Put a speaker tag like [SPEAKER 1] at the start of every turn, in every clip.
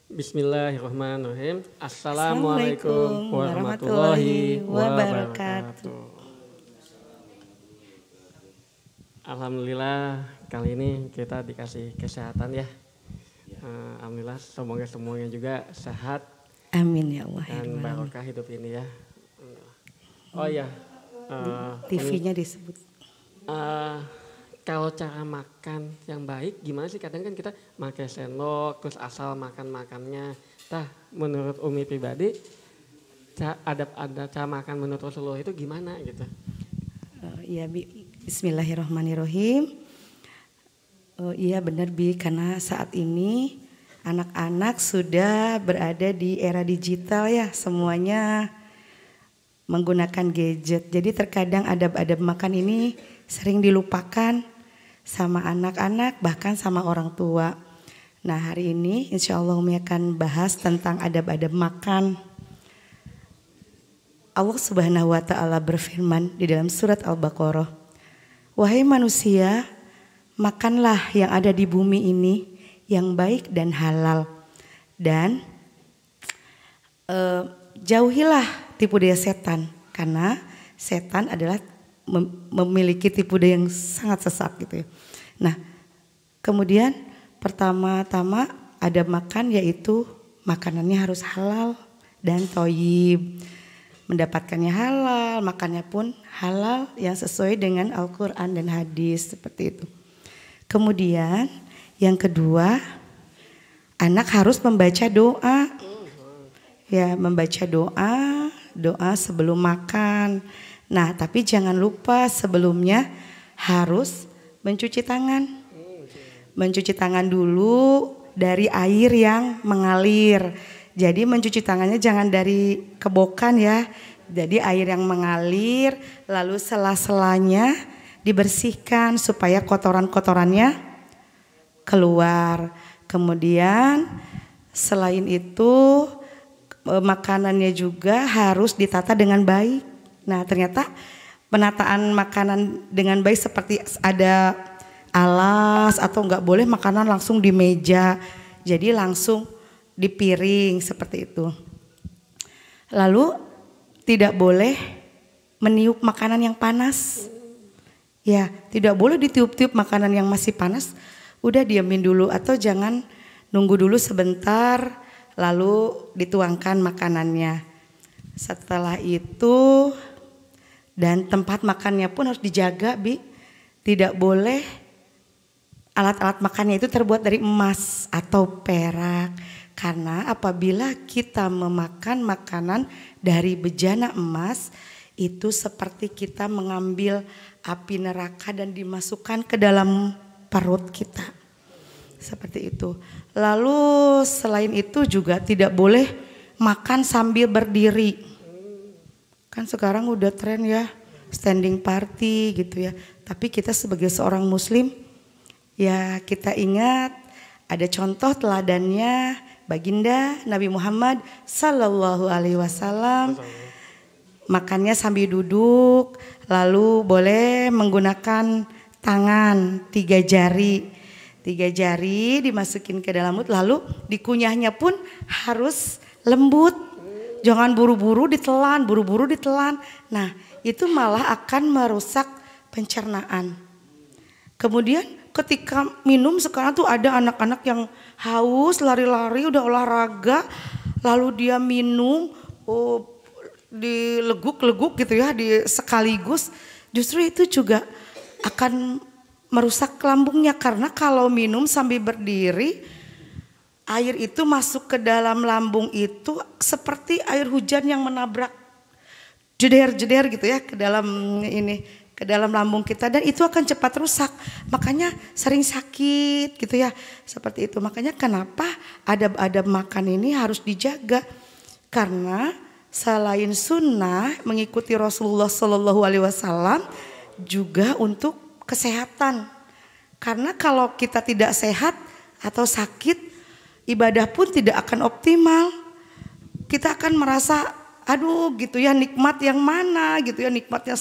[SPEAKER 1] Bismillahirrahmanirrahim. Assalamualaikum
[SPEAKER 2] Assalamualaikum warahmatullahi
[SPEAKER 1] warahmatullahi
[SPEAKER 2] wabarakatuh.
[SPEAKER 1] wabarakatuh. Alhamdulillah kali ini kita dikasih kesehatan ya. Alhamdulillah semoga semuanya juga sehat
[SPEAKER 2] Amin ya Allah.
[SPEAKER 1] dan barokah hidup ini ya. Oh ya,
[SPEAKER 2] TV-nya disebut.
[SPEAKER 1] kalau cara makan yang baik gimana sih? Kadang kan kita pakai sendok terus asal makannya. Tah, menurut Umi pribadi, ada cara makan menurut Rasulullah itu gimana gitu?
[SPEAKER 2] Ya Bismillahirrahmanirrahim. Iya benar Bi, karena saat ini anak-anak sudah berada di era digital ya, semuanya menggunakan gadget. Jadi terkadang adab-adab makan ini sering dilupakan sama anak-anak bahkan sama orang tua. Nah hari ini insya Allah Umi akan bahas tentang adab-adab makan. Allah Subhanahu wa Ta'ala berfirman di dalam surat Al-Baqarah, wahai manusia, makanlah yang ada di bumi ini yang baik dan halal, dan jauhilah tipu daya setan, karena setan adalah memiliki tipu daya yang sangat sesat gitu ya. Nah kemudian pertama-tama adab makan yaitu makanannya harus halal dan thayyib. Mendapatkannya halal, makannya pun halal yang sesuai dengan Al-Quran dan hadis seperti itu. Kemudian yang kedua, anak harus membaca doa. Ya, membaca doa sebelum makan. Nah, tapi jangan lupa sebelumnya harus mencuci tangan. Mencuci tangan dulu dari air yang mengalir. Jadi mencuci tangannya jangan dari kebokan ya. Jadi air yang mengalir, lalu sela-selanya dibersihkan supaya kotoran-kotorannya keluar. Kemudian selain itu makanannya juga harus ditata dengan baik. Nah ternyata penataan makanan dengan baik seperti ada alas atau nggak boleh makanan langsung di meja. Jadi langsung di piring seperti itu. Lalu tidak boleh meniup makanan yang panas. Ya, tidak boleh ditiup-tiup makanan yang masih panas. Udah diamin dulu atau jangan nunggu dulu sebentar lalu dituangkan makanannya. Setelah itu dan tempat makannya pun harus dijaga, Bi. Tidak boleh alat-alat makannya itu terbuat dari emas atau perak. Karena apabila kita memakan makanan dari bejana emas, itu seperti kita mengambil api neraka dan dimasukkan ke dalam perut kita. Seperti itu. Lalu selain itu juga tidak boleh makan sambil berdiri. Kan sekarang udah tren ya, standing party gitu ya. Tapi kita sebagai seorang muslim, ya kita ingat ada contoh teladannya Baginda Nabi Muhammad Sallallahu Alaihi Wasallam, makannya sambil duduk, lalu boleh menggunakan tangan 3 jari, 3 jari dimasukin ke dalam mulut, lalu dikunyahnya pun harus lembut, jangan buru-buru ditelan, Nah itu malah akan merusak pencernaan. Kemudian ketika minum sekarang tuh ada anak-anak yang haus, lari-lari udah olahraga, lalu dia minum dileguk-leguk gitu ya, sekaligus. Justru itu juga akan merusak lambungnya, karena kalau minum sambil berdiri, air itu masuk ke dalam lambung itu seperti air hujan yang menabrak jeder-jeder gitu ya ke dalam ke dalam lambung kita, dan itu akan cepat rusak, makanya sering sakit gitu ya, seperti itu. Makanya kenapa adab-adab makan ini harus dijaga, karena selain sunnah mengikuti Rasulullah Shallallahu Alaihi Wasallam juga untuk kesehatan, karena kalau kita tidak sehat atau sakit, ibadah pun tidak akan optimal. Kita akan merasa aduh gitu ya, nikmat yang mana gitu ya, nikmatnya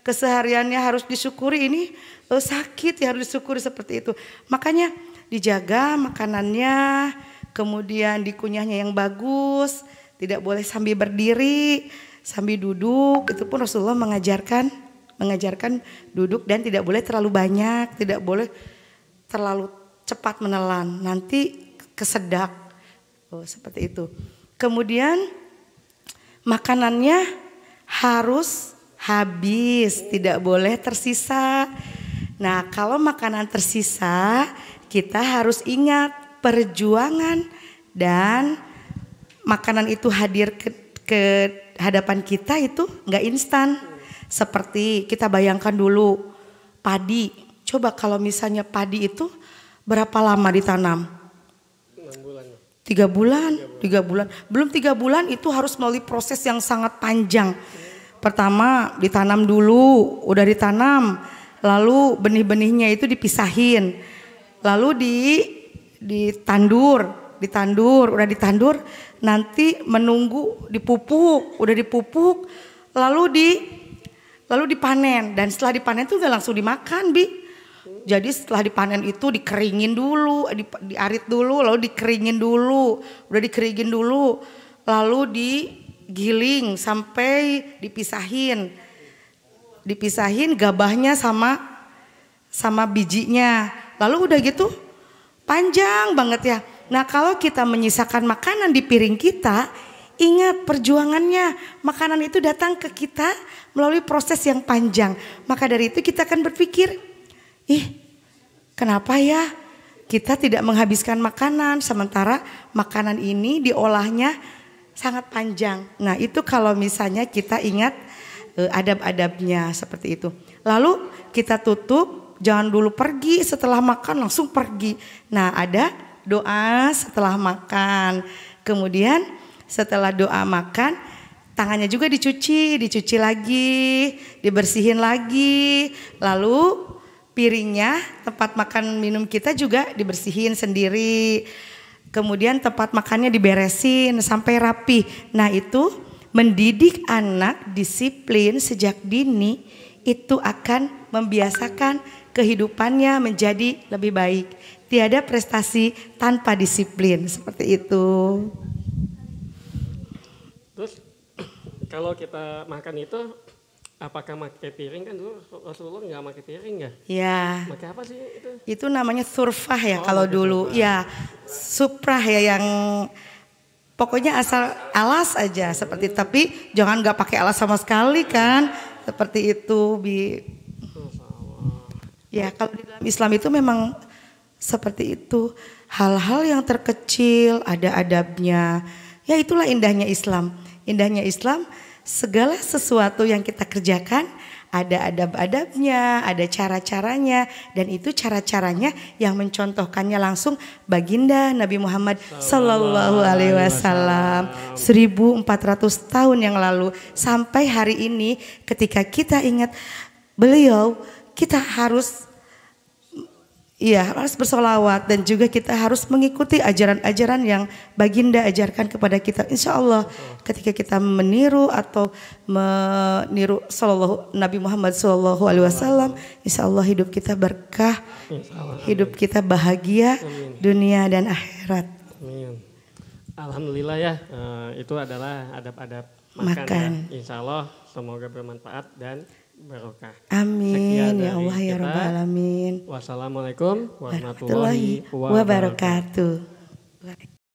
[SPEAKER 2] kesehariannya harus disyukuri, ini sakit ya harus disyukuri seperti itu. Makanya dijaga makanannya, kemudian dikunyahnya yang bagus, tidak boleh sambil berdiri, sambil duduk. Itu pun Rasulullah mengajarkan duduk dan tidak boleh terlalu banyak, tidak boleh terlalu cepat menelan, nanti kesedak. Seperti itu. Kemudian makanannya harus habis, tidak boleh tersisa. Nah, kalau makanan tersisa, kita harus ingat perjuangan dan makanan itu hadir ke hadapan kita itu nggak instan. Seperti kita bayangkan dulu padi. Coba kalau misalnya padi itu berapa lama ditanam? 3 bulan. Belum 3 bulan itu harus melalui proses yang sangat panjang. Pertama ditanam dulu, udah ditanam, lalu benih-benihnya itu dipisahin, lalu ditandur, udah ditandur, nanti menunggu dipupuk, udah dipupuk, lalu dipanen, dan setelah dipanen itu udah langsung dimakan, Bi. Jadi setelah dipanen itu dikeringin dulu, diarit dulu, lalu dikeringin dulu, udah dikeringin dulu, lalu digiling sampai dipisahin gabahnya sama bijinya, lalu udah gitu panjang banget ya. Nah, kalau kita menyisakan makanan di piring kita, ingat perjuangannya, makanan itu datang ke kita melalui proses yang panjang. Maka dari itu kita akan berpikir, kenapa ya kita tidak menghabiskan makanan sementara makanan ini diolahnya sangat panjang. Nah, itu kalau misalnya kita ingat adab-adabnya seperti itu. Lalu kita tutup, jangan dulu pergi setelah makan langsung pergi. Nah, ada doa setelah makan. Kemudian setelah doa makan, tangannya juga dicuci lagi, dibersihin lagi. Lalu piringnya, tempat makan minum kita juga dibersihin sendiri. Kemudian tempat makannya diberesin sampai rapi. Nah, itu mendidik anak disiplin sejak dini itu akan membiasakan kehidupannya menjadi lebih baik. Tiada prestasi tanpa disiplin, seperti itu.
[SPEAKER 1] Terus kalau kita makan itu apakah pakai piring? Kan dulu Rasulullah nggak pakai piring ya?
[SPEAKER 2] Ya.
[SPEAKER 1] Pakai apa sih itu?
[SPEAKER 2] Itu namanya surfah ya kalau dulu. Surfah. Ya, suprah ya yang pokoknya asal alas aja seperti. Tapi jangan nggak pakai alas sama sekali kan? Seperti itu, Bi. Ya, kalau di dalam Islam itu memang seperti itu. Hal-hal yang terkecil ada adabnya. Ya, itulah indahnya Islam. Indahnya Islam, segala sesuatu yang kita kerjakan ada adab-adabnya, ada cara-caranya, dan itu cara-caranya yang mencontohkannya langsung baginda Nabi Muhammad Sallallahu Alaihi Wasallam 1400 tahun yang lalu. Sampai hari ini ketika kita ingat beliau, kita harus bersolawat dan juga kita harus mengikuti ajaran-ajaran yang baginda ajarkan kepada kita. Insya Allah ketika kita meniru atau meniru Nabi Muhammad Sallallahu Alaihi Wasallam, Insya Allah hidup kita berkah, hidup kita bahagia dunia dan akhirat.
[SPEAKER 1] Amin. Alhamdulillah ya, itu adalah adab-adab
[SPEAKER 2] makan.
[SPEAKER 1] Ya. Insya Allah semoga bermanfaat dan barokah.
[SPEAKER 2] Amin ya Allah ya Rabbal Alamin.
[SPEAKER 1] Wassalamualaikum warahmatullahi wabarakatuh.